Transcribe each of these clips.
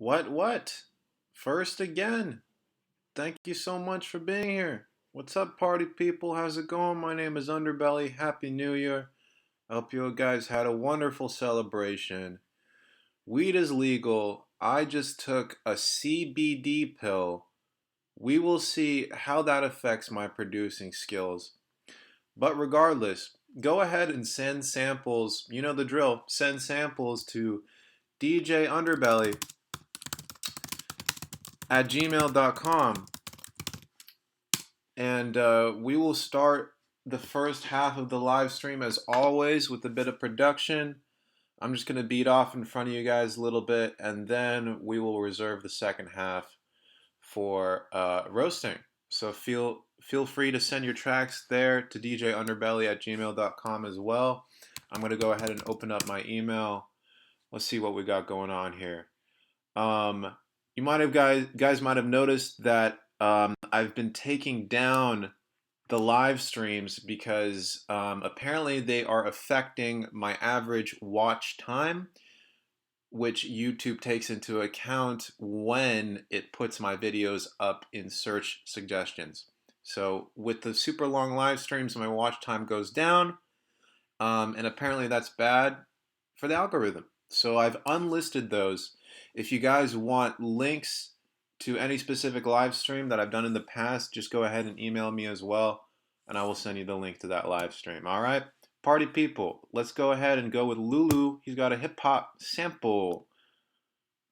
What? First again. Thank you so much for being here. What's up, party people? How's it going? My name is Underbelly. Happy New Year. I hope you guys had a wonderful celebration. Weed is legal. I just took a CBD pill. We will see how that affects my producing skills. But regardless, go ahead and send samples. You know the drill. Send samples to DJ Underbelly at gmail.com, and we will start the first half of the live stream as always with a bit of production. I'm just going to beat off in front of you guys a little bit, and then we will reserve the second half for roasting. So feel free to send your tracks there to djunderbelly at gmail.com as well. I'm going to go ahead and open up my email. Let's see what we got going on here. You might have guys might have noticed that I've been taking down the live streams because apparently they are affecting my average watch time, which YouTube takes into account when it puts my videos up in search suggestions. So with the super long live streams, my watch time goes down, and apparently that's bad for the algorithm. So I've unlisted those. If you guys want links to any specific live stream that I've done in the past, just go ahead and email me as well, and I will send you the link to that live stream. All right, party people, let's go ahead and go with Lulu. He's got a hip hop sample.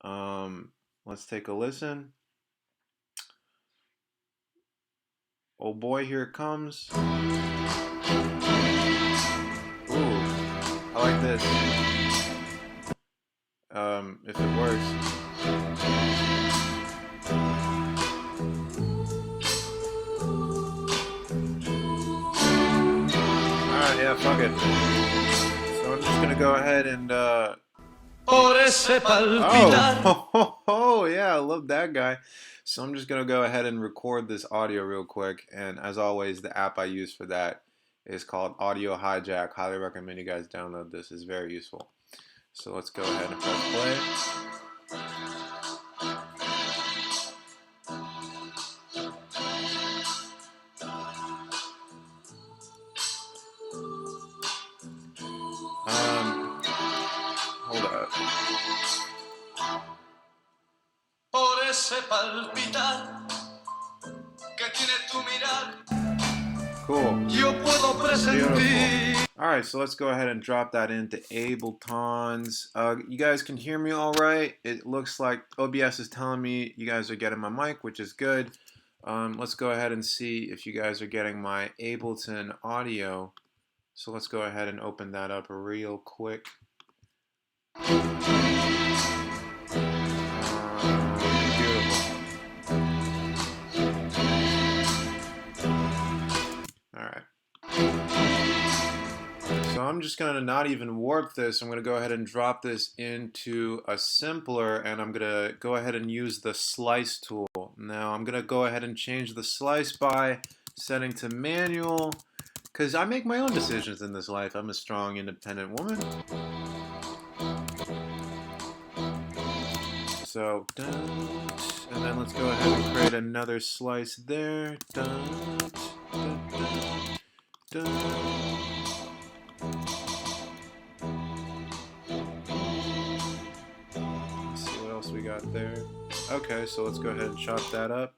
Let's take a listen. Oh boy, here it comes. Ooh, I like this. If it works. Alright, yeah, fuck it. So I'm just gonna go ahead and oh, yeah, I love that guy. So I'm just gonna go ahead and record this audio real quick, and as always, the app I use for that is called Audio Hijack. Highly recommend you guys download this. It's very useful. So let's go ahead and press play. Hold up. Por ese palpitar que tiene tu mirar. Cool. Yo puedo presentir. Alright, so let's go ahead and drop that into Ableton's. You guys can hear me all right. It looks like OBS is telling me you guys are getting my mic, which is good. Let's go ahead and see if you guys are getting my Ableton audio. So let's go ahead and open that up real quick. So I'm just going to not even warp this. I'm going to go ahead and drop this into a simpler, and I'm going to go ahead and use the slice tool. Now I'm going to go ahead and change the slice by setting to manual, because I make my own decisions in this life. I'm a strong, independent woman. So, and then let's go ahead and create another slice there. Let's see what else we got there. Okay, so let's go ahead and chop that up.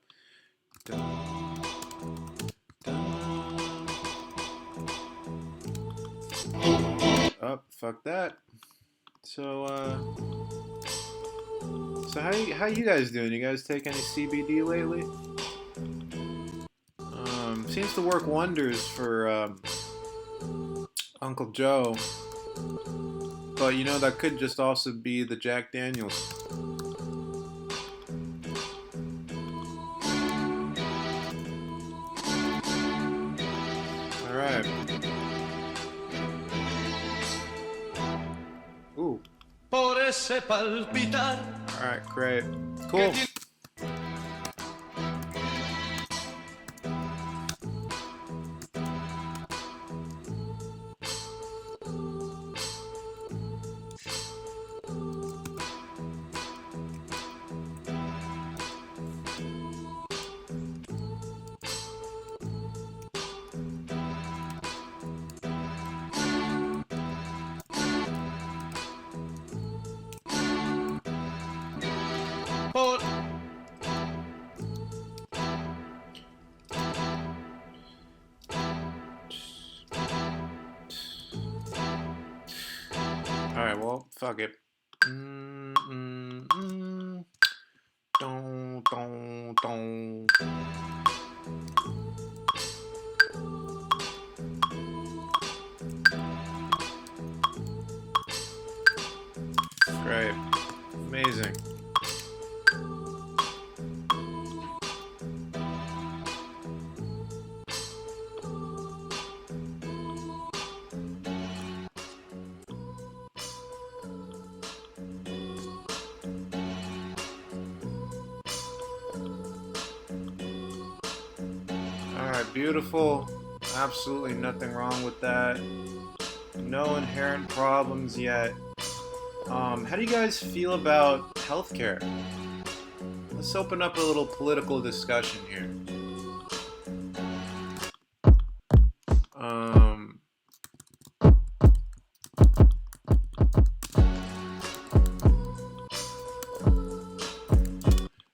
Oh, fuck that. So how you guys doing? You guys take any CBD lately? Seems to work wonders for Uncle Joe. But you know, that could just also be the Jack Daniels. Alright. Ooh. Alright, great. Cool. Hold. Alright, well, fuck it. Don, don, don. Great. Amazing. Alright, beautiful. Absolutely nothing wrong with that. No inherent problems yet. How do you guys feel about healthcare? Let's open up a little political discussion here.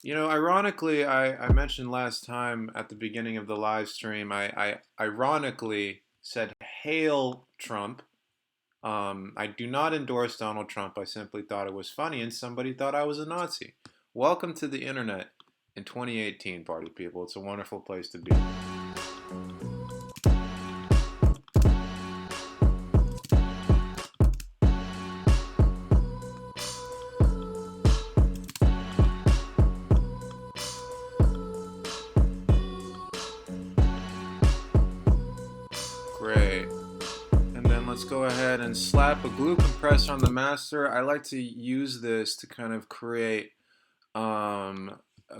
You know, ironically, I mentioned last time at the beginning of the live stream, I ironically said, "Hail Trump." I do not endorse Donald Trump. I simply thought it was funny, and somebody thought I was a Nazi. Welcome to the internet in 2018, party people. It's a wonderful place to be. Great. And then let's go ahead and slap a glue compressor on the master. I like to use this to kind of create a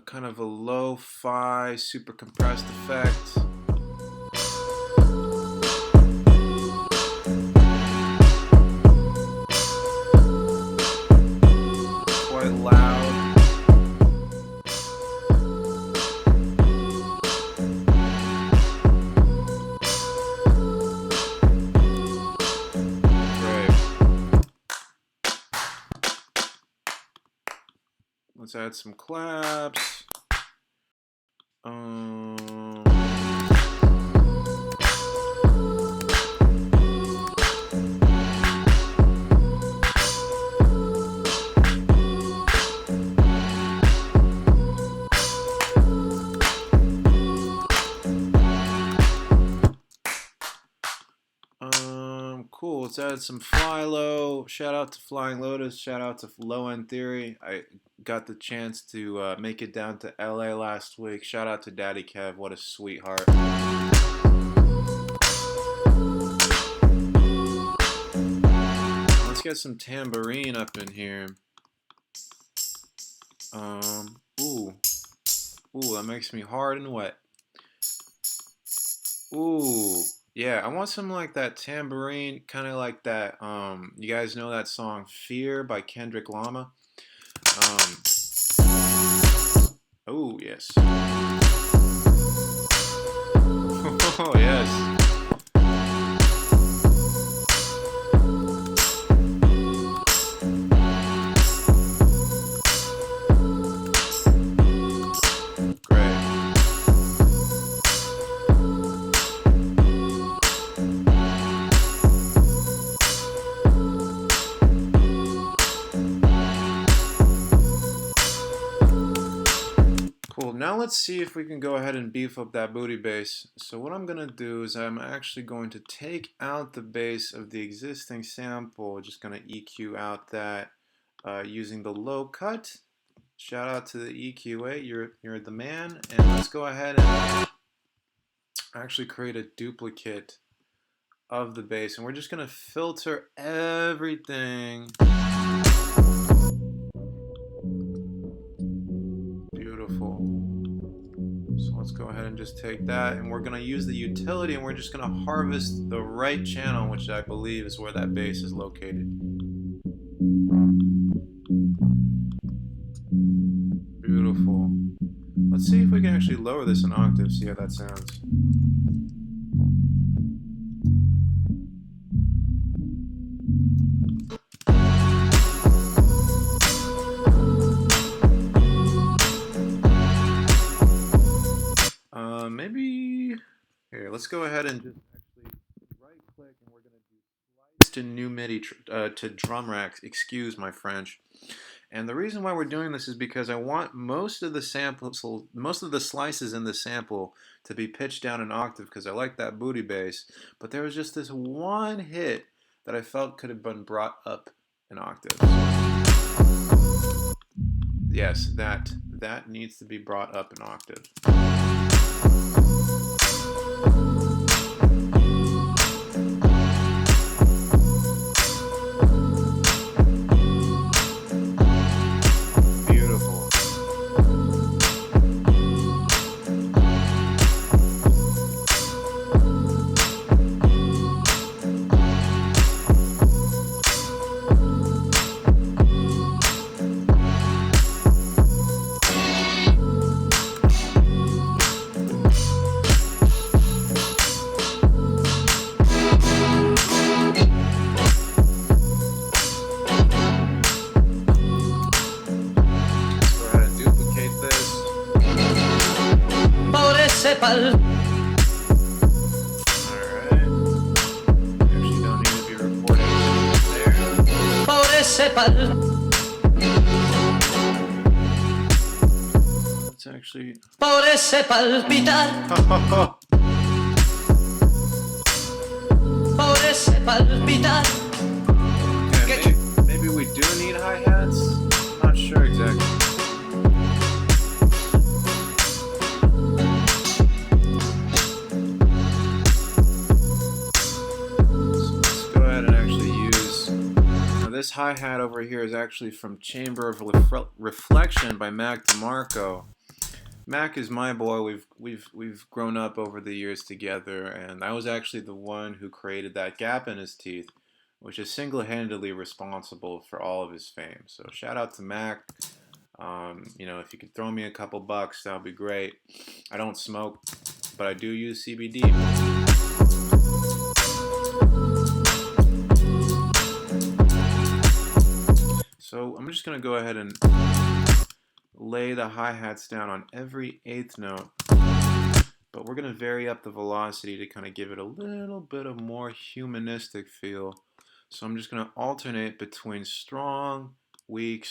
kind of a lo-fi super compressed effect. Quite loud. Let's add some claps. Cool. Let's add some Fly Low. Shout out to Flying Lotus. Shout out to Low End Theory. I got the chance to make it down to LA last week. Shout out to Daddy Kev. What a sweetheart. Let's get some tambourine up in here. Ooh, that makes me hard and wet. Ooh. Yeah, I want some like that tambourine, kind of like that, you guys know that song Fear by Kendrick Lamar? Oh, yes. Oh, yes. Now let's see if we can go ahead and beef up that booty bass. So what I'm going to do is I'm actually going to take out the bass of the existing sample, just going to EQ out that using the low cut. Shout out to the EQ8, you're the man. And let's go ahead and actually create a duplicate of the bass. And we're just going to filter everything. Beautiful. So let's go ahead and just take that, and we're going to use the utility, and we're just going to harvest the right channel, which I believe is where that bass is located. Beautiful. Let's see if we can actually lower this an octave, see how that sounds. let's go ahead and just actually right click and we're going to do slice to new MIDI to drum racks. Excuse my French. And the reason why we're doing this is because I want most of the samples, most of the slices in the sample to be pitched down an octave because I like that booty bass. But there was just this one hit that I felt could have been brought up an octave. Yes, that needs to be brought up an octave. Alright. Actually don't need to be recording there. Let's actually... Por ese palpitar. Por ese palpitar. Okay, maybe we do need hi-hats? I'm not sure exactly. This hi-hat over here is actually from Chamber of Reflection by Mac DeMarco. Mac is my boy. We've grown up over the years together, and I was actually the one who created that gap in his teeth, which is single-handedly responsible for all of his fame. So shout out to Mac. You know, if you could throw me a couple bucks, that would be great. I don't smoke, but I do use CBD. So I'm just going to go ahead and lay the hi-hats down on every eighth note, but we're going to vary up the velocity to kind of give it a little bit of more humanistic feel. So I'm just going to alternate between strong, weak,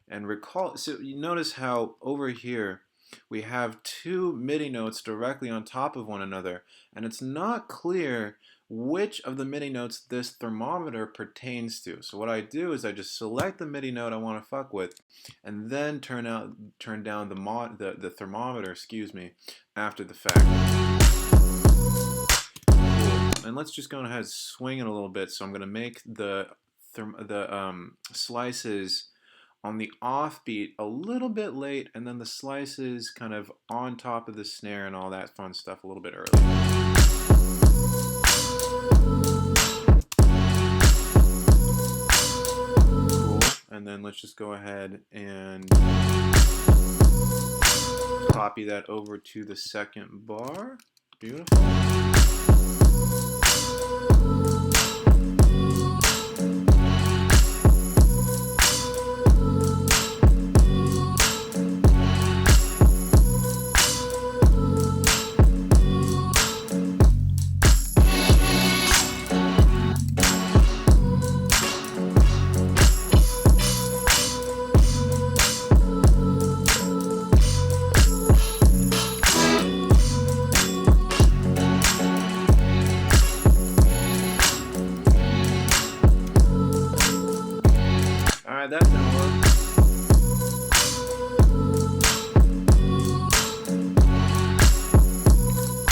and recall. So you notice how over here we have two MIDI notes directly on top of one another, and it's not clear which of the MIDI notes this thermometer pertains to. So what I do is I just select the MIDI note I want to fuck with, and then turn down the thermometer, excuse me, after the fact. Cool. And let's just go ahead and swing it a little bit. So I'm going to make the slices on the offbeat a little bit late, and then the slices kind of on top of the snare and all that fun stuff a little bit early. And then let's just go ahead and copy that over to the second bar. Beautiful. That didn't work.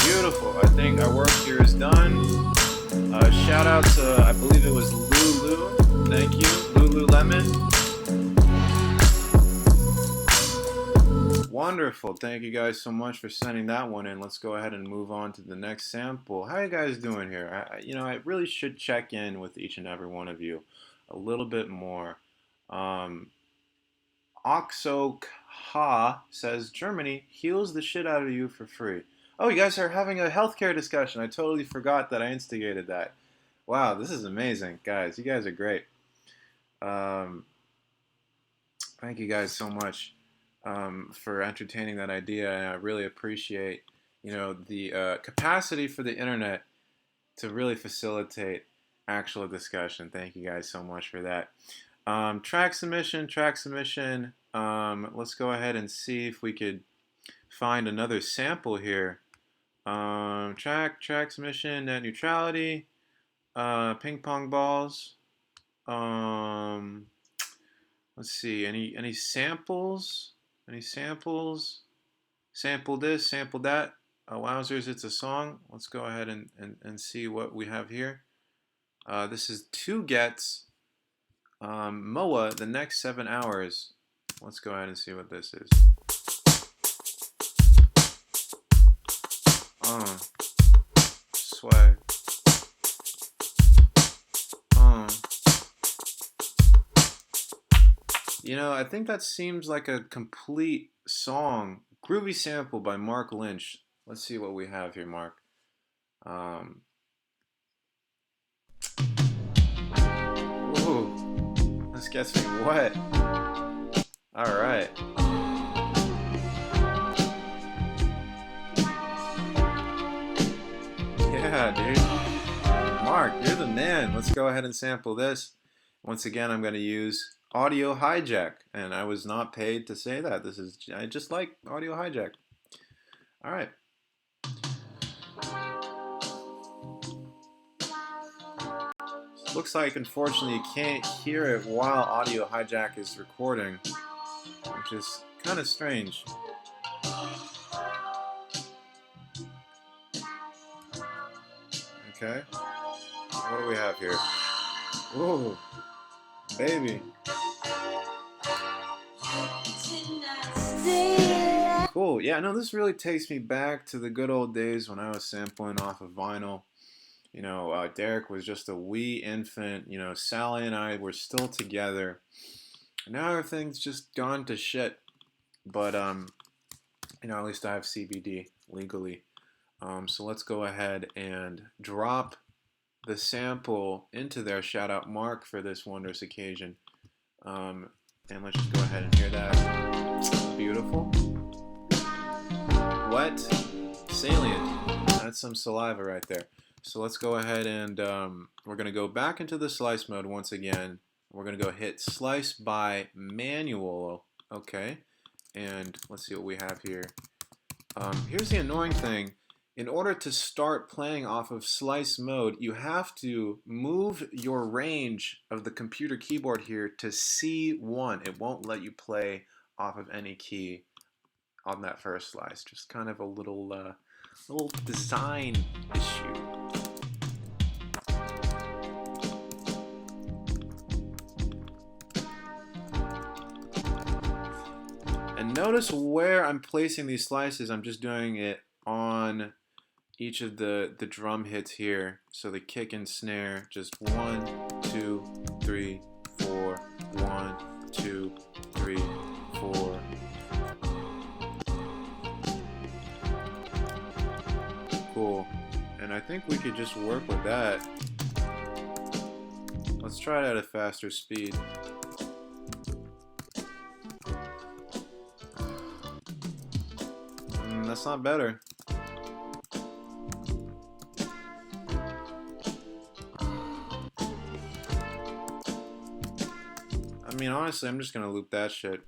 Beautiful. I think our work here is done. Shout out to, I believe it was Lulu. Thank you, Lululemon. Wonderful. Thank you guys so much for sending that one in. Let's go ahead and move on to the next sample. How are you guys doing here? I really should check in with each and every one of you a little bit more. Oxok Ha says Germany heals the shit out of you for free. Oh, you guys are having a healthcare discussion. I totally forgot that I instigated that. Wow, this is amazing, guys. You guys are great. Thank you guys so much for entertaining that idea, and I really appreciate the capacity for the internet to really facilitate actual discussion. Thank you guys so much for that. Track submission. Let's go ahead and see if we could find another sample here. Track submission, net neutrality, ping pong balls. Let's see, any samples? Any samples? Sample this, sample that. Wowzers, it's a song. Let's go ahead and see what we have here. This is 2 Gets. MOA, the next 7 hours. Let's go ahead and see what this is. Swag. I think that seems like a complete song. Groovy sample by Mark Lynch. Let's see what we have here, Mark. Ooh, this gets me wet. All right. Yeah, dude. Mark, you're the man. Let's go ahead and sample this. Once again, I'm going to use Audio Hijack, and I was not paid to say that. I just like Audio Hijack. All right. Looks like, unfortunately, you can't hear it while Audio Hijack is recording, which is kind of strange. Okay. What do we have here? Ooh, baby. Cool. Yeah, no, this really takes me back to the good old days when I was sampling off of vinyl. Derek was just a wee infant. Sally and I were still together. Now everything's just gone to shit. But, at least I have CBD legally. So let's go ahead and drop the sample into there. Shout out Mark for this wondrous occasion. And let's just go ahead and hear that. Beautiful. Wet. Salient. That's some saliva right there. So let's go ahead and we're going to go back into the slice mode once again. We're going to go hit slice by manual. Okay. And let's see what we have here. Here's the annoying thing. In order to start playing off of slice mode, you have to move your range of the computer keyboard here to C1. It won't let you play off of any key on that first slice. Just kind of a little design issue. And notice where I'm placing these slices. I'm just doing it on each of the drum hits here. So the kick and snare, just 1, 2, 3, 4, 1, 2, 3, 4. Cool. And I think we could just work with that. Let's try it at a faster speed. That's not better. I mean, honestly, I'm just gonna loop that shit.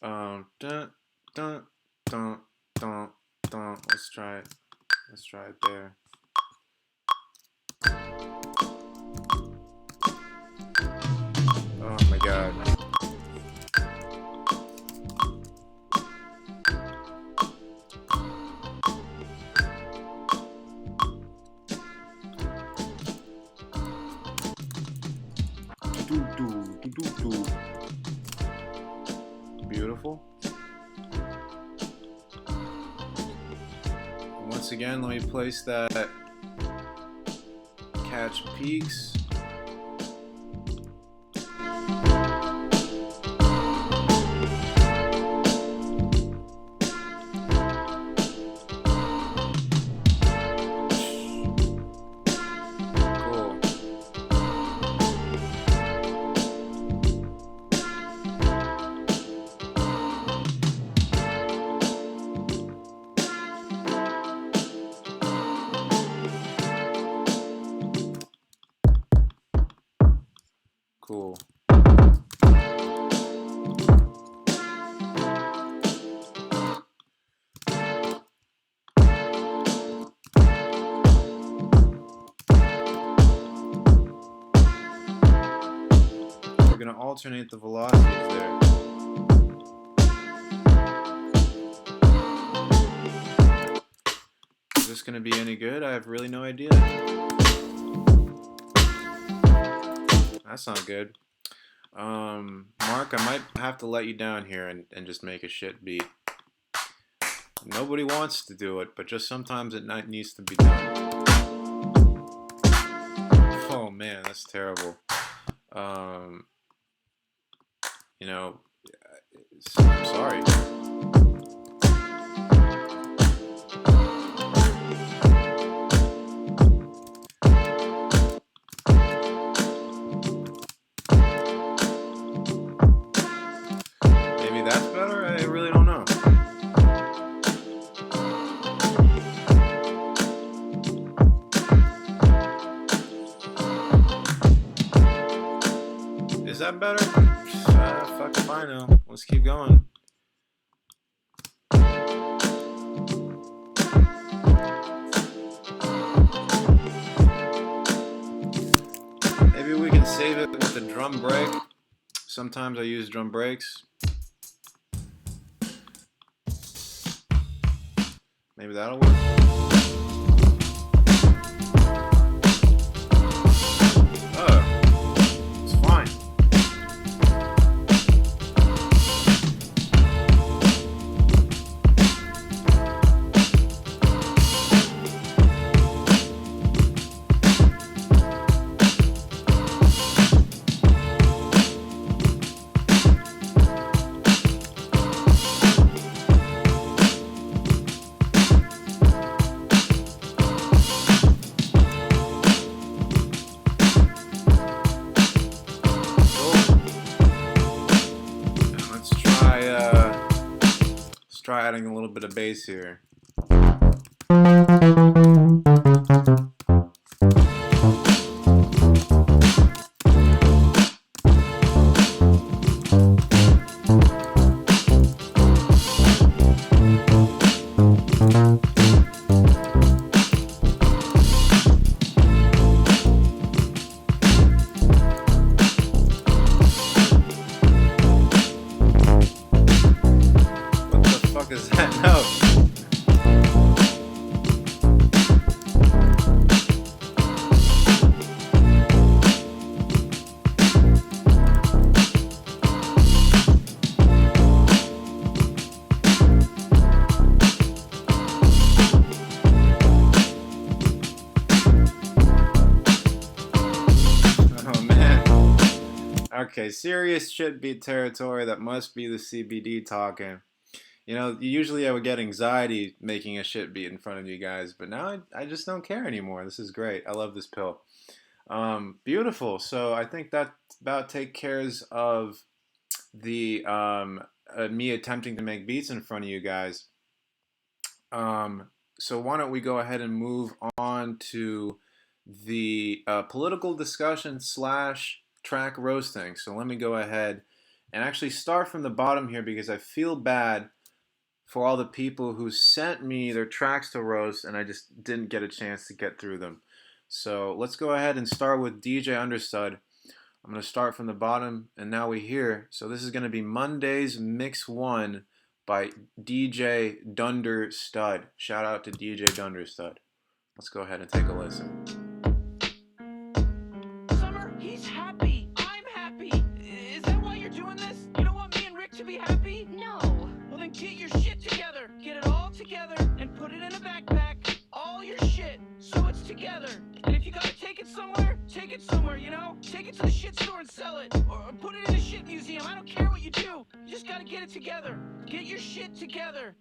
Dun, dun, dun, dun, dun. Let's try it. Let's try it there. Oh my god. Beautiful. Once again, let me place that catch peaks. cool. We're gonna alternate the velocities there. Is this gonna be any good? I have really no idea. That's not good. Mark, I might have to let you down here and just make a shit beat. Nobody wants to do it, but just sometimes it needs to be done. Oh man, that's terrible. You know, I'm sorry. Maybe that's better? I really don't know. Is that better? Fuck if I know. Let's keep going. Maybe we can save it with the drum break. Sometimes I use drum breaks. Maybe that'll work. It's fine. Try adding a little bit of bass here. Is that note? Oh man. Okay, serious shit beat territory. That must be the CBD talking. You know, usually I would get anxiety making a shit beat in front of you guys, but now I just don't care anymore. This is great. I love this pill. Beautiful. So I think that about take cares of the me attempting to make beats in front of you guys. So why don't we go ahead and move on to the political discussion / track roasting. So let me go ahead and actually start from the bottom here because I feel bad for all the people who sent me their tracks to roast and I just didn't get a chance to get through them. So let's go ahead and start with DJ Understud. I'm going to start from the bottom and now we hear. So this is going to be Monday's Mix 1 by DJ Dunderstud. Shout out to DJ Dunderstud. Let's go ahead and take a listen. Summer, he's happy. I'm happy. Is that why you're doing this? You don't want me and Rick to be happy? No. Well, then get your shit together. Get it all together and put it in a backpack. All your shit, so it's together. And if you gotta take it somewhere, you know? Take it to the shit store and sell it. Or put it in a shit museum. I don't care what you do. You just gotta get it together. Get your shit together.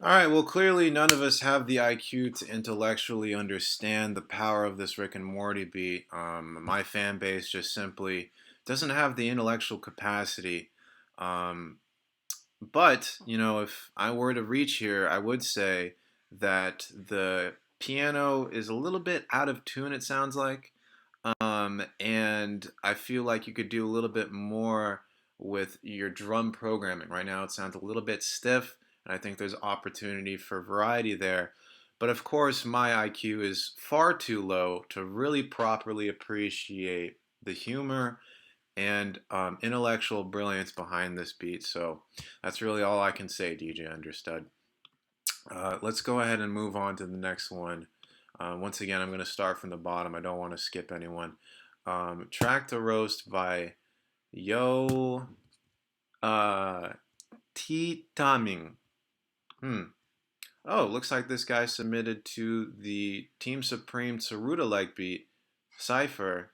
All right, well, clearly none of us have the IQ to intellectually understand the power of this Rick and Morty beat. My fan base just simply doesn't have the intellectual capacity. Um, but, if I were to reach here, I would say that the piano is a little bit out of tune, it sounds like. And I feel like you could do a little bit more with your drum programming. Right now, it sounds a little bit stiff, and I think there's opportunity for variety there. But of course, my IQ is far too low to really properly appreciate the humor and intellectual brilliance behind this beat. So that's really all I can say, DJ Understud. Let's go ahead and move on to the next one. Once again, I'm going to start from the bottom. I don't want to skip anyone. Track to Roast by Yo T Taming. Oh, looks like this guy submitted to the Team Supreme Tsuruta-like beat, Cypher,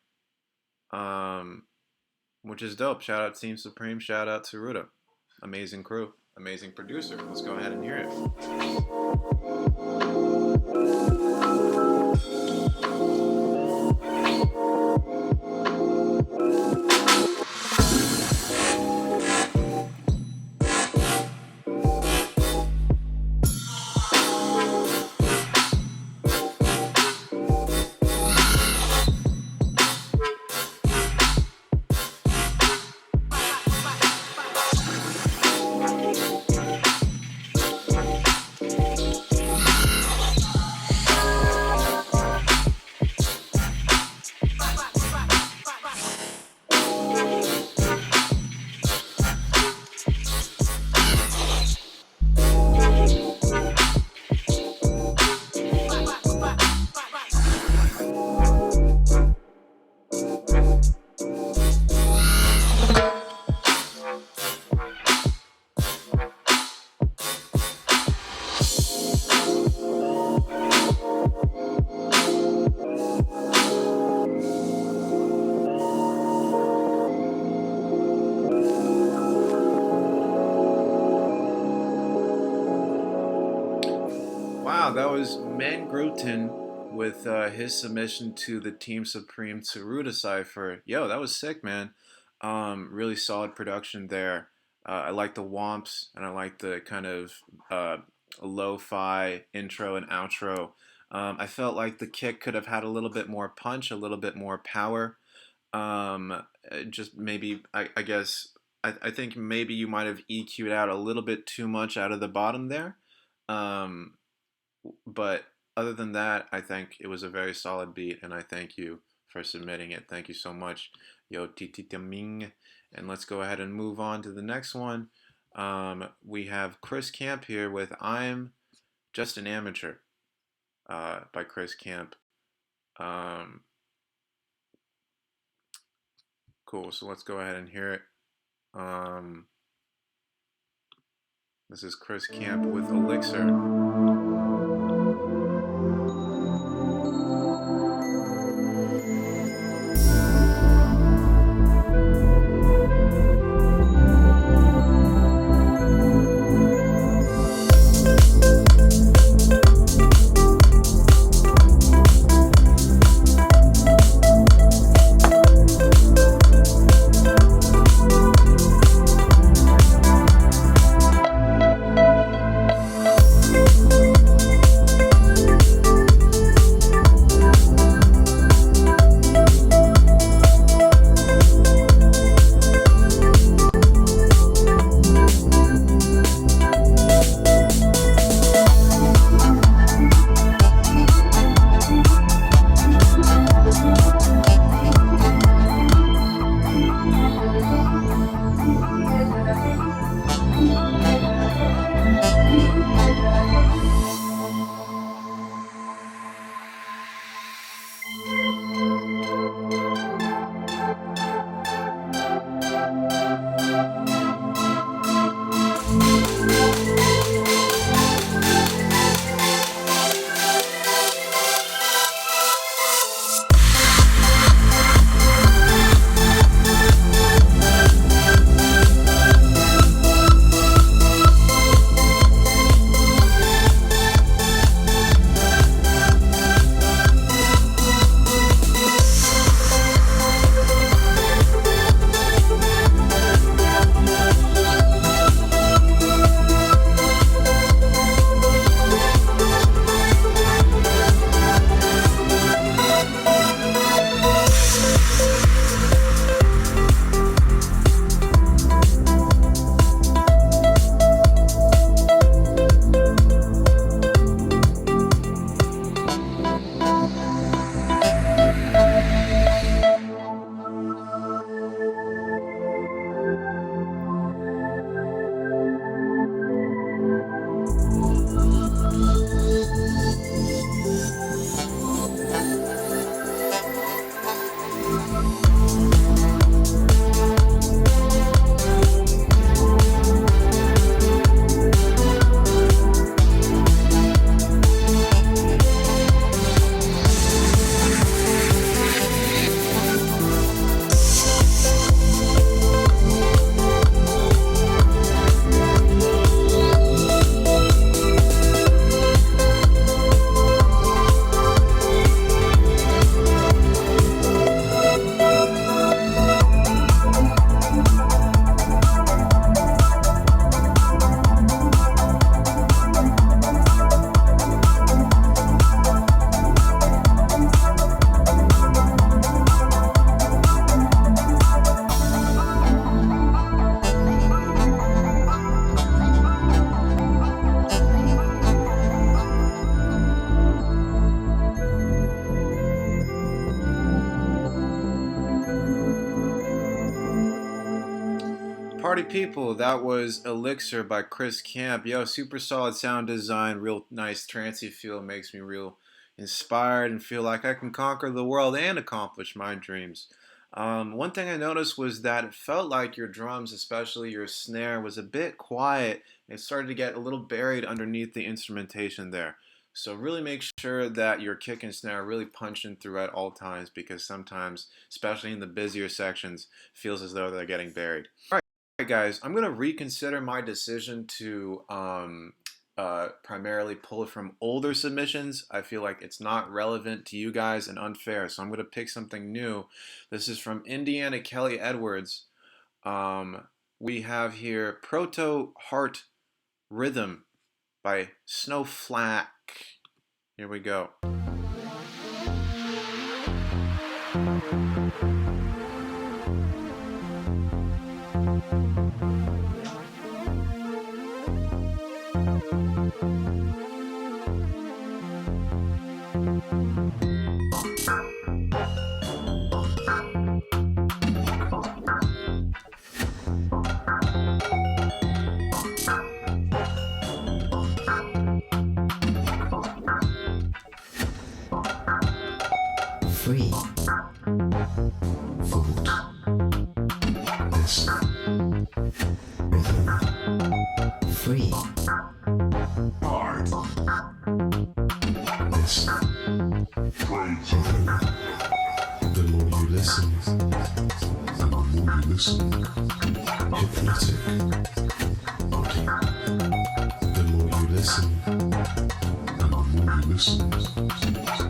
which is dope. Shout out Team Supreme, shout out Tsuruta. Amazing crew, amazing producer. Let's go ahead and hear it. Wow, that was Man Grutin with his submission to the Team Supreme Tsuruta Cypher. Yo, that was sick, man. Really solid production there. I like the womps, and I like the kind of lo-fi intro and outro. I felt like the kick could have had a little bit more punch, a little bit more power. Just maybe, I guess, I think maybe you might have EQ'd out a little bit too much out of the bottom there. But other than that, I think it was a very solid beat, and I thank you for submitting it. Thank you so much, Yo Tititaming. And let's go ahead and move on to the next one. We have Chris Camp here with I'm Just an Amateur by Chris Camp. Cool, so let's go ahead and hear it. This is Chris Camp with Elixir. Party people, that was Elixir by Chris Camp. Yo, super solid sound design, real nice trancey feel, makes me real inspired and feel like I can conquer the world and accomplish my dreams. One thing I noticed was that it felt like your drums, especially your snare, was a bit quiet. It started to get a little buried underneath the instrumentation there. So really make sure that your kick and snare are really punching through at all times, because sometimes, especially in the busier sections, feels as though they're getting buried. All right, guys, I'm going to reconsider my decision to primarily pull from older submissions. I feel like it's not relevant to you guys and unfair, so I'm going to pick something new. This is from Indiana Kelly Edwards. We have here Proto Heart Rhythm by Snowflake. Here we go. Free thought, this rhythm, free heart, this rhythm. The more you listen, hypnotic body. The more you listen,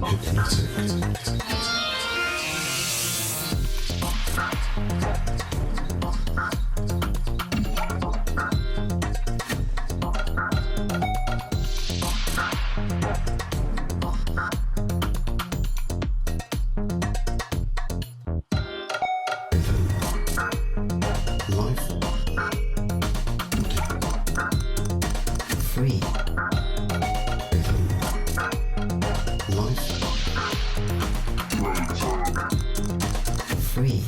hypnotic. Free rhythm, life, free.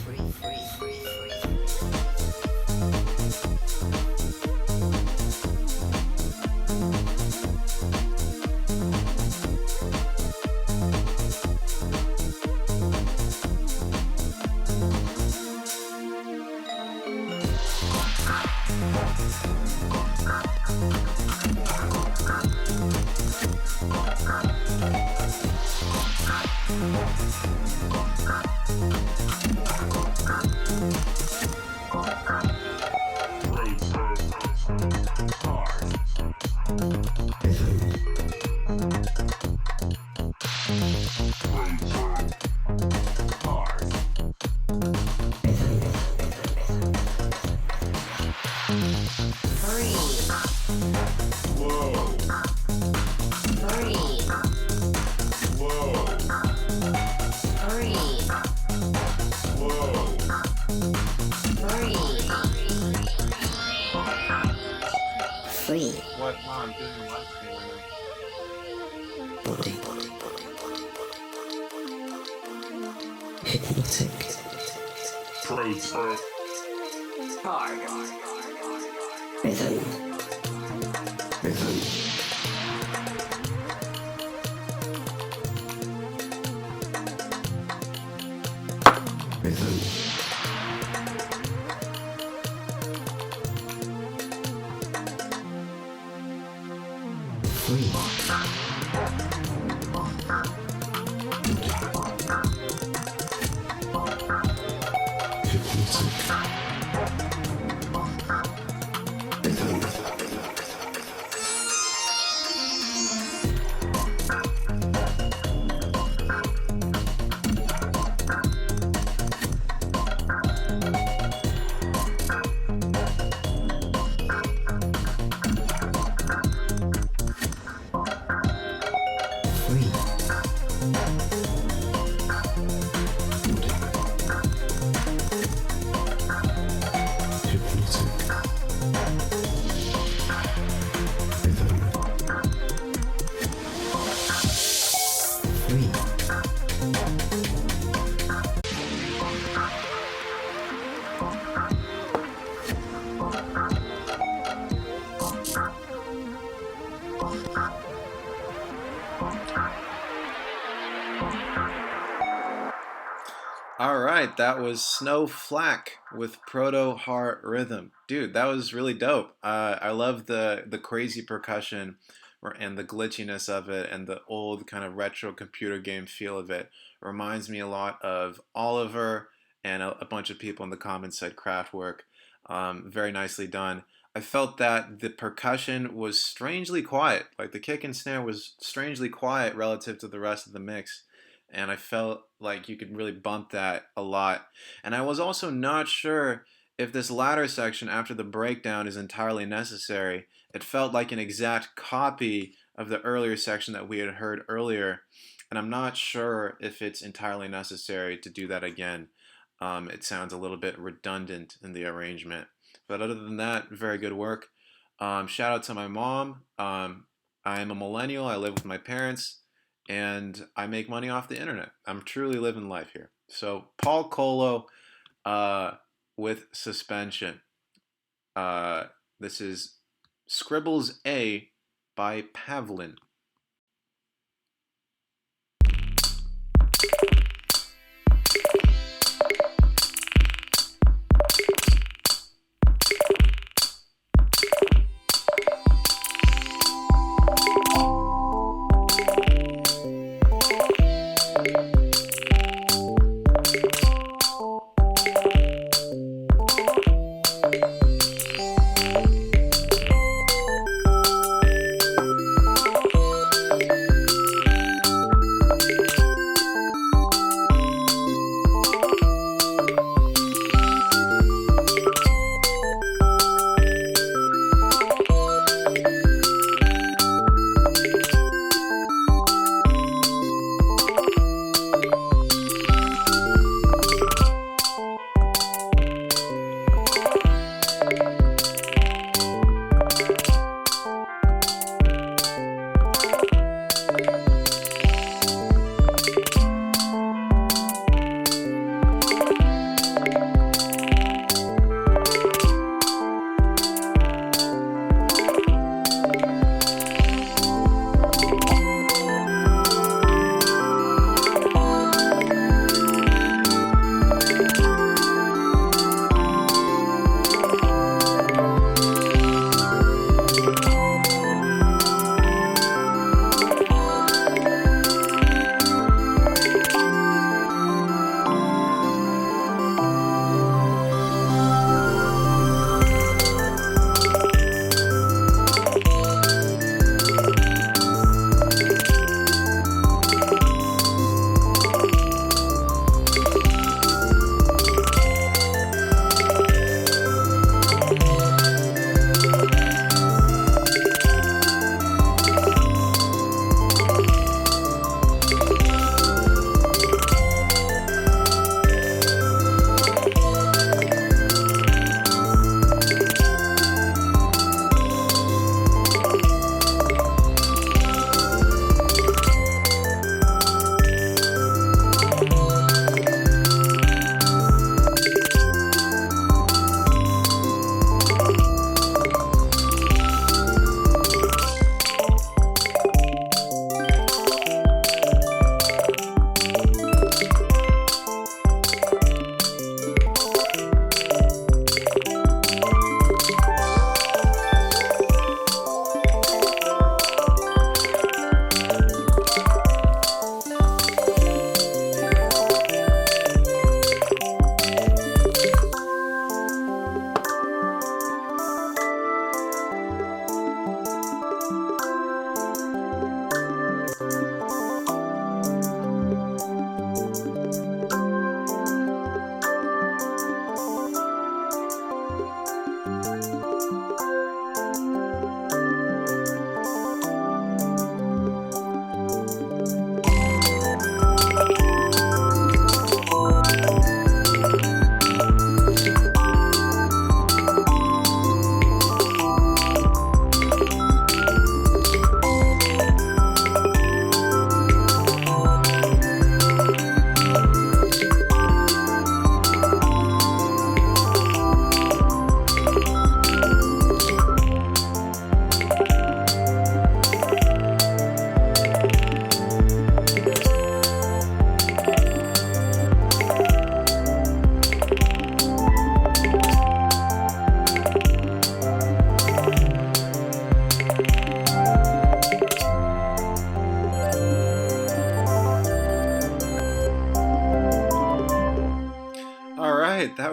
Free. What I'm doing live stream right now. Body. Hypnotic. Rhythm. Free. Hypnotic. Rhythm. Free. right, that was Snow Flack with Proto Heart Rhythm. Dude, that was really dope. I love the crazy percussion and the glitchiness of it and the old kind of retro computer game feel of it. Reminds me a lot of Oliver and a bunch of people in the comments said Kraftwerk. Very nicely done. I felt that the percussion was strangely quiet. Like the kick and snare was strangely quiet relative to the rest of the mix. And I felt like you could really bump that a lot. And I was also not sure if this latter section after the breakdown is entirely necessary. It felt like an exact copy of the earlier section that we had heard earlier. And I'm not sure if it's entirely necessary to do that again. It sounds a little bit redundant in the arrangement. But other than that, very good work. Shout out to my mom. I am a millennial. I live with my parents. And I make money off the internet. I'm truly living life here. So Paul Colo with Suspension. This is Scribbles A by Pavlin.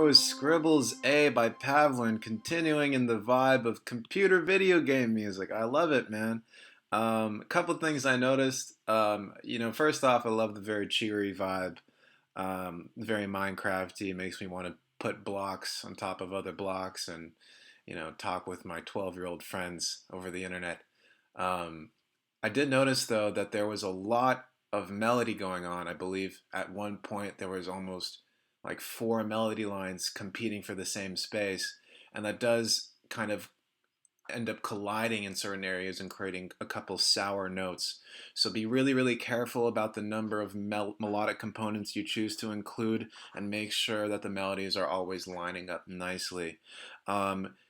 was Scribbles A by Pavlin, continuing in the vibe of computer video game music. I love it, man. A couple things I noticed. First off, I love the very cheery vibe. Very Minecrafty. It makes me want to put blocks on top of other blocks and, talk with my 12-year-old friends over the internet. I did notice, though, that there was a lot of melody going on. I believe at one point there was almost like four melody lines competing for the same space, and that does kind of end up colliding in certain areas and creating a couple sour notes. So be really, really careful about the number of melodic components you choose to include, and make sure that the melodies are always lining up nicely.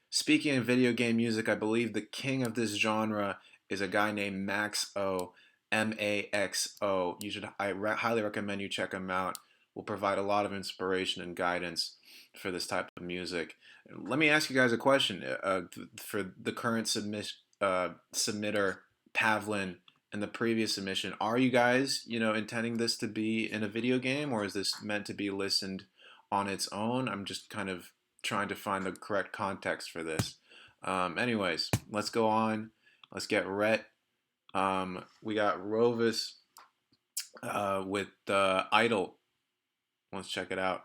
Speaking of video game music, I believe the king of this genre is a guy named Max O, Maxo. Highly recommend you check him out. Will provide a lot of inspiration and guidance for this type of music. Let me ask you guys a question. For the current submitter, Pavlin, and the previous submission, are you guys, intending this to be in a video game, or is this meant to be listened on its own? I'm just kind of trying to find the correct context for this. Anyways, let's go on. Let's get Rhett. We got Rovis with Idol. Let's check it out.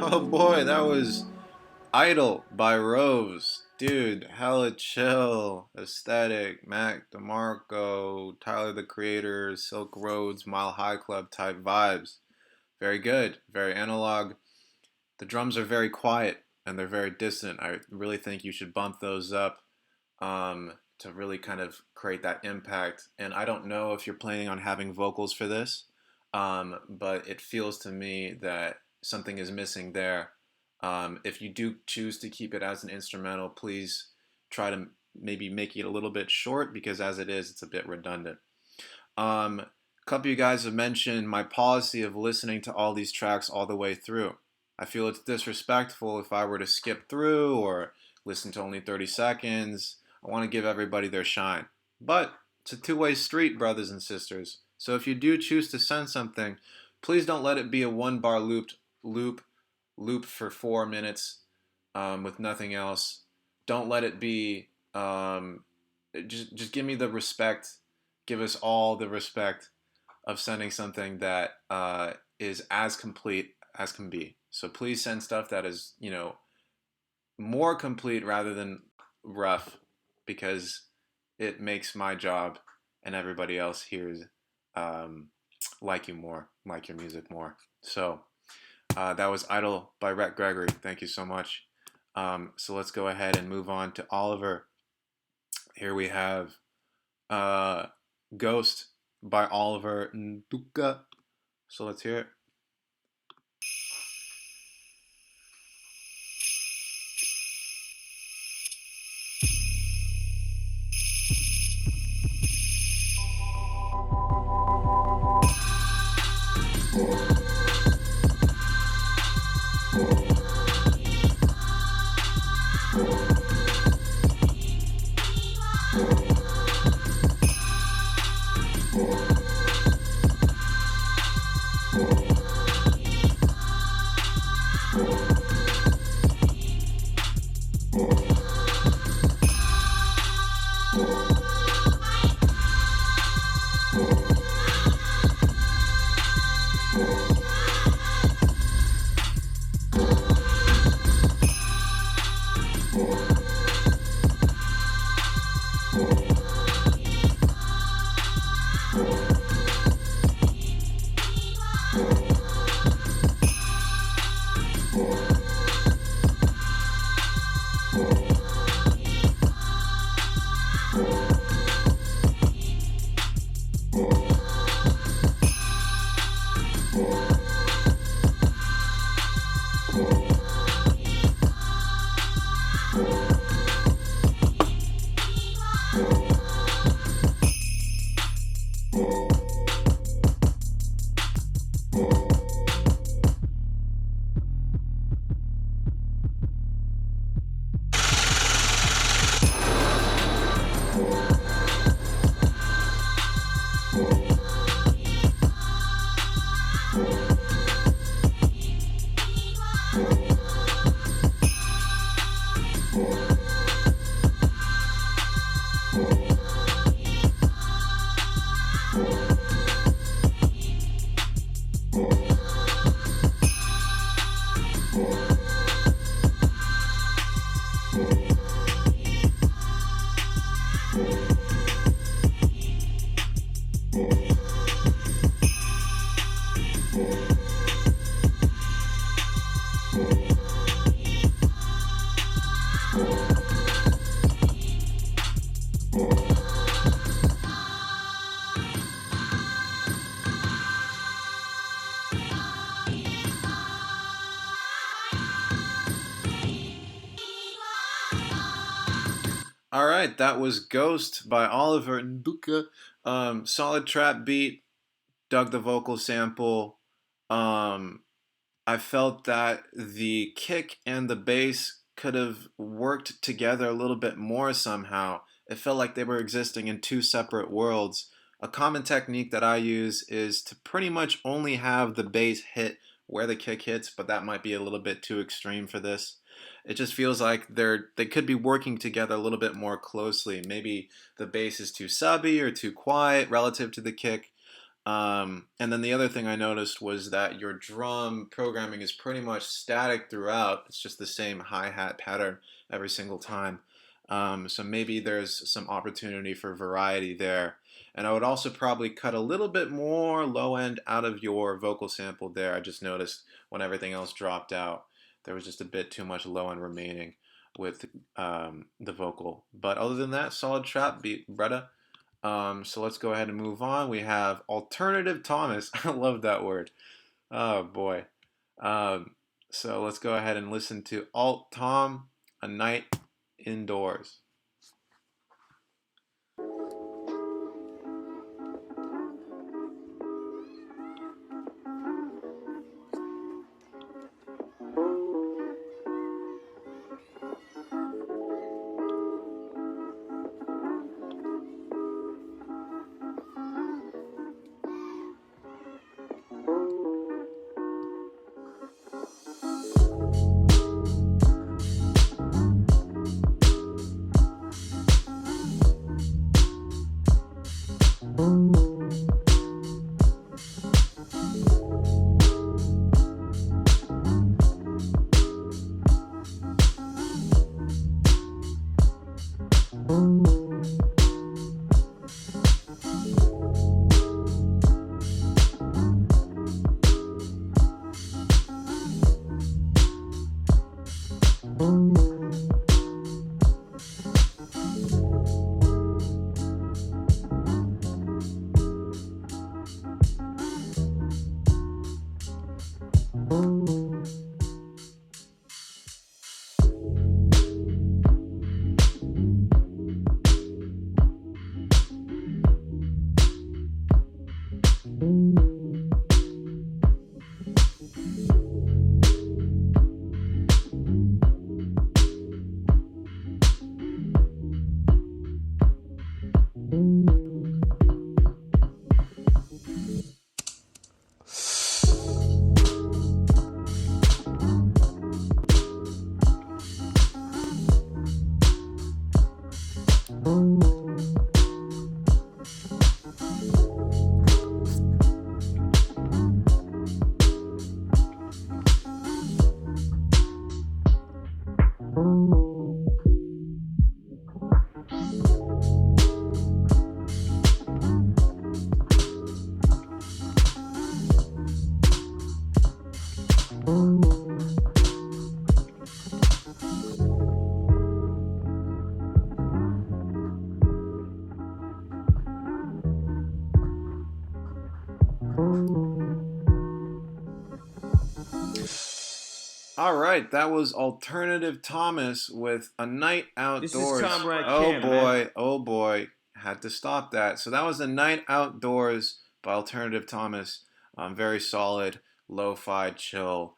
Oh boy, that was Idol by Rose. Dude, hella chill, aesthetic, Mac DeMarco, Tyler the Creator, Silk Roads, Mile High Club type vibes. Very good, very analog. The drums are very quiet and they're very distant. I really think you should bump those up to really kind of create that impact. And I don't know if you're planning on having vocals for this, but it feels to me that something is missing there. If you do choose to keep it as an instrumental, please try to maybe make it a little bit short because as it is, it's a bit redundant. A couple of you guys have mentioned my policy of listening to all these tracks all the way through. I feel it's disrespectful if I were to skip through or listen to only 30 seconds. I want to give everybody their shine. But it's a two-way street, brothers and sisters. So if you do choose to send something, please don't let it be a one-bar loop for 4 minutes with nothing else. Don't let it be. Just give me the respect. Give us all the respect of sending something that is as complete as can be. So please send stuff that is, more complete rather than rough, because it makes my job and everybody else hears like you more, like your music more. So that was Idol by Rhett Gregory. Thank you so much. So let's go ahead and move on to Oliver. Here we have Ghost by Oliver Nduka. So let's hear it. All right, that was Ghost by Oliver Nduka. Solid trap beat, dug the vocal sample. I felt that the kick and the bass could have worked together a little bit more somehow. It felt like they were existing in two separate worlds. A common technique that I use is to pretty much only have the bass hit where the kick hits, but that might be a little bit too extreme for this. It just feels like they could be working together a little bit more closely. Maybe the bass is too subby or too quiet relative to the kick. And then the other thing I noticed was that your drum programming is pretty much static throughout. It's just the same hi-hat pattern every single time. So maybe there's some opportunity for variety there. And I would also probably cut a little bit more low end out of your vocal sample there. I just noticed when everything else dropped out, there was just a bit too much low end remaining with the vocal. But other than that, solid trap beat, Bretta. So let's go ahead and move on. We have Alternative Thomas. I love that word. Oh boy. So let's go ahead and listen to Alt Tom, A Night Indoors. All right, that was Alternative Thomas with A Night Outdoors. This is Comrade Oh Cam, boy, man. oh boy, had to stop that. So that was A Night Outdoors by Alternative Thomas. Very solid, lo-fi, chill,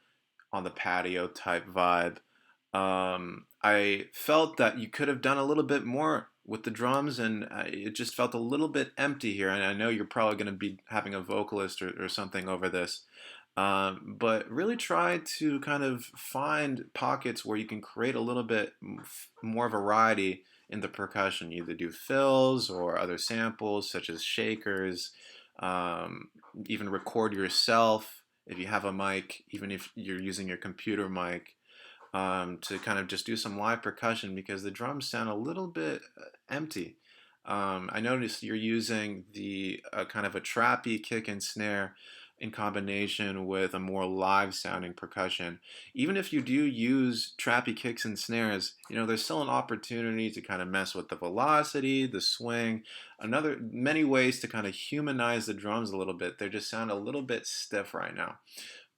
on the patio type vibe. I felt that you could have done a little bit more with the drums, and it just felt a little bit empty here. And I know you're probably going to be having a vocalist or something over this. But really try to kind of find pockets where you can create a little bit more variety in the percussion. Either do fills or other samples such as shakers. Even record yourself if you have a mic, even if you're using your computer mic, to kind of just do some live percussion because the drums sound a little bit empty. I noticed you're using the kind of a trappy kick and snare in combination with a more live sounding percussion. Even if you do use trappy kicks and snares, there's still an opportunity to kind of mess with the velocity, the swing, many ways to kind of humanize the drums a little bit. They just sound a little bit stiff right now.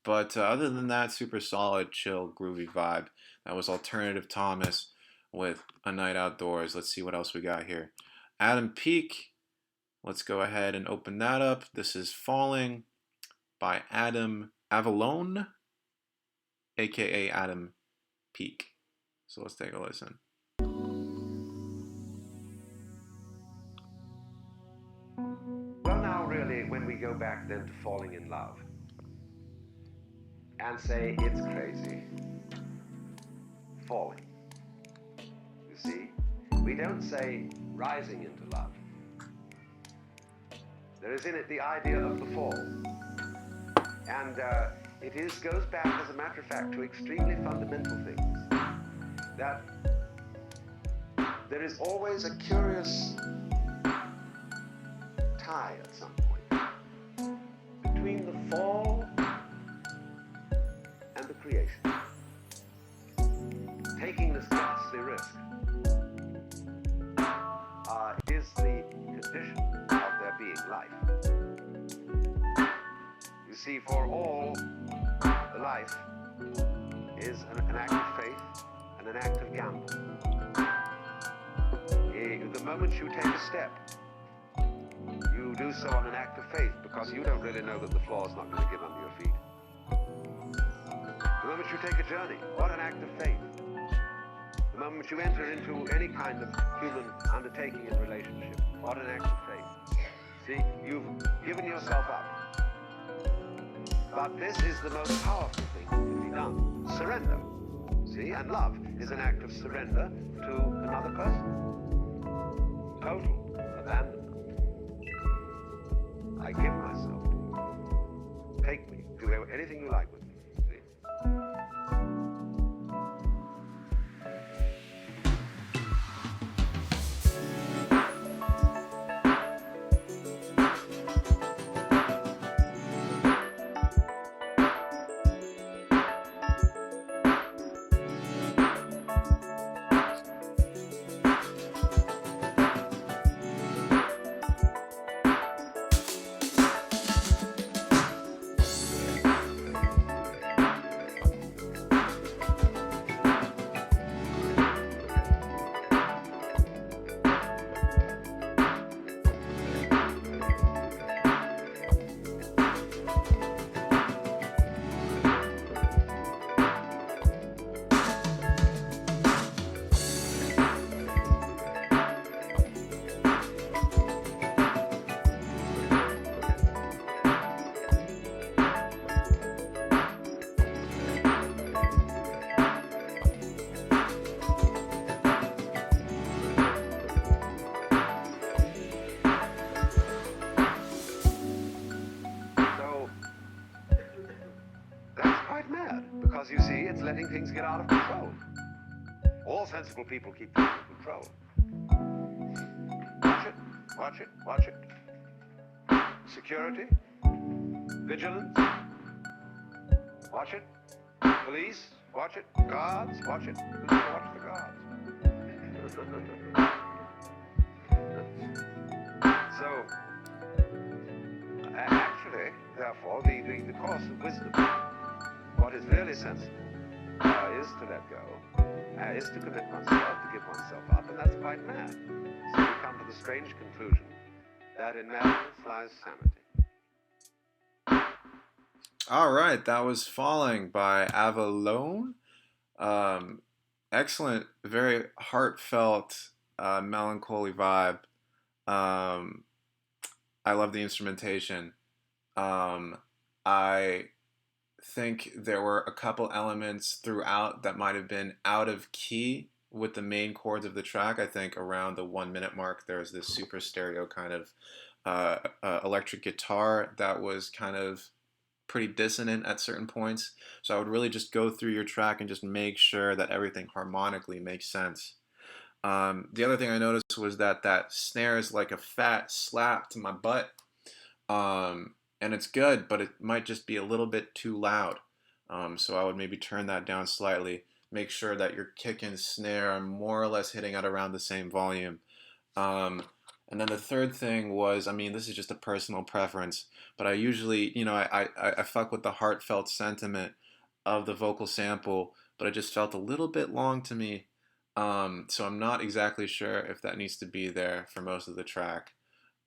But other than that, super solid, chill, groovy vibe. That was Alternative Thomas with A Night Outdoors. Let's see what else we got here. Adam Peak. Let's go ahead and open that up. This is Falling by Adam Avallone, aka Adam Peak. So let's take a listen. Well, now, really, when we go back then to falling in love and say it's crazy, falling. You see, we don't say rising into love. There is in it the idea of the fall. And it goes back, as a matter of fact, to extremely fundamental things. That there is always a curious tie at some point between the fall and the creation. Taking this ghastly risk is the condition of there being life. You see, for all, life is an act of faith and an act of gamble. The moment you take a step, you do so on an act of faith because you don't really know that the floor is not going to give under your feet. The moment you take a journey, what an act of faith. The moment you enter into any kind of human undertaking in relationship, what an act of faith. See, you've given yourself up. But this is the most powerful thing that can be done. Surrender. See, and love is an act of surrender to another person. Total abandonment. I give myself to you. Take me. Do anything you like with me. See? Because you see, it's letting things get out of control. All sensible people keep things in control. Watch it, watch it, watch it. Security, vigilance, watch it. Police, watch it. Guards, watch it. Watch the guards. So, actually, therefore, the course of wisdom, what is really sensible is to let go, is to commit oneself, to give oneself up, and that's quite mad. So we come to the strange conclusion that in madness lies sanity. All right, that was Falling by Avalone. Excellent, very heartfelt, melancholy vibe. I love the instrumentation. I think there were a couple elements throughout that might have been out of key with the main chords of the track. I think around the 1 minute mark, there's this super stereo kind of electric guitar that was kind of pretty dissonant at certain points. So I would really just go through your track and just make sure that everything harmonically makes sense. The other thing I noticed was that snare is like a fat slap to my butt. And it's good, but it might just be a little bit too loud. So I would maybe turn that down slightly. Make sure that your kick and snare are more or less hitting at around the same volume. And then the third thing was, I mean, this is just a personal preference, but I usually, I fuck with the heartfelt sentiment of the vocal sample, but it just felt a little bit long to me. So I'm not exactly sure if that needs to be there for most of the track.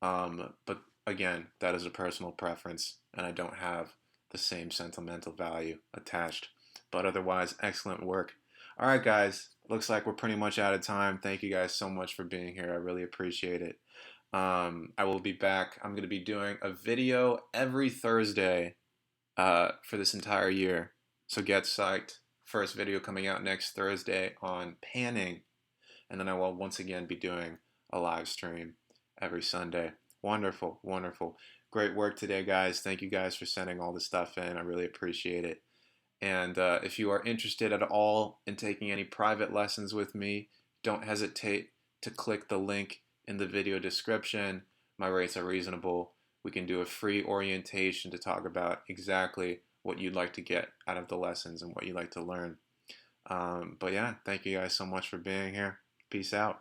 But again, that is a personal preference, and I don't have the same sentimental value attached. But otherwise, excellent work. All right, guys, looks like we're pretty much out of time. Thank you guys so much for being here. I really appreciate it. I will be back. I'm going to be doing a video every Thursday for this entire year. So get psyched. First video coming out next Thursday on panning. And then I will once again be doing a live stream every Sunday. Wonderful, wonderful. Great work today, guys. Thank you guys for sending all the stuff in. I really appreciate it. And if you are interested at all in taking any private lessons with me, don't hesitate to click the link in the video description. My rates are reasonable. We can do a free orientation to talk about exactly what you'd like to get out of the lessons and what you'd like to learn. But yeah, thank you guys so much for being here. Peace out.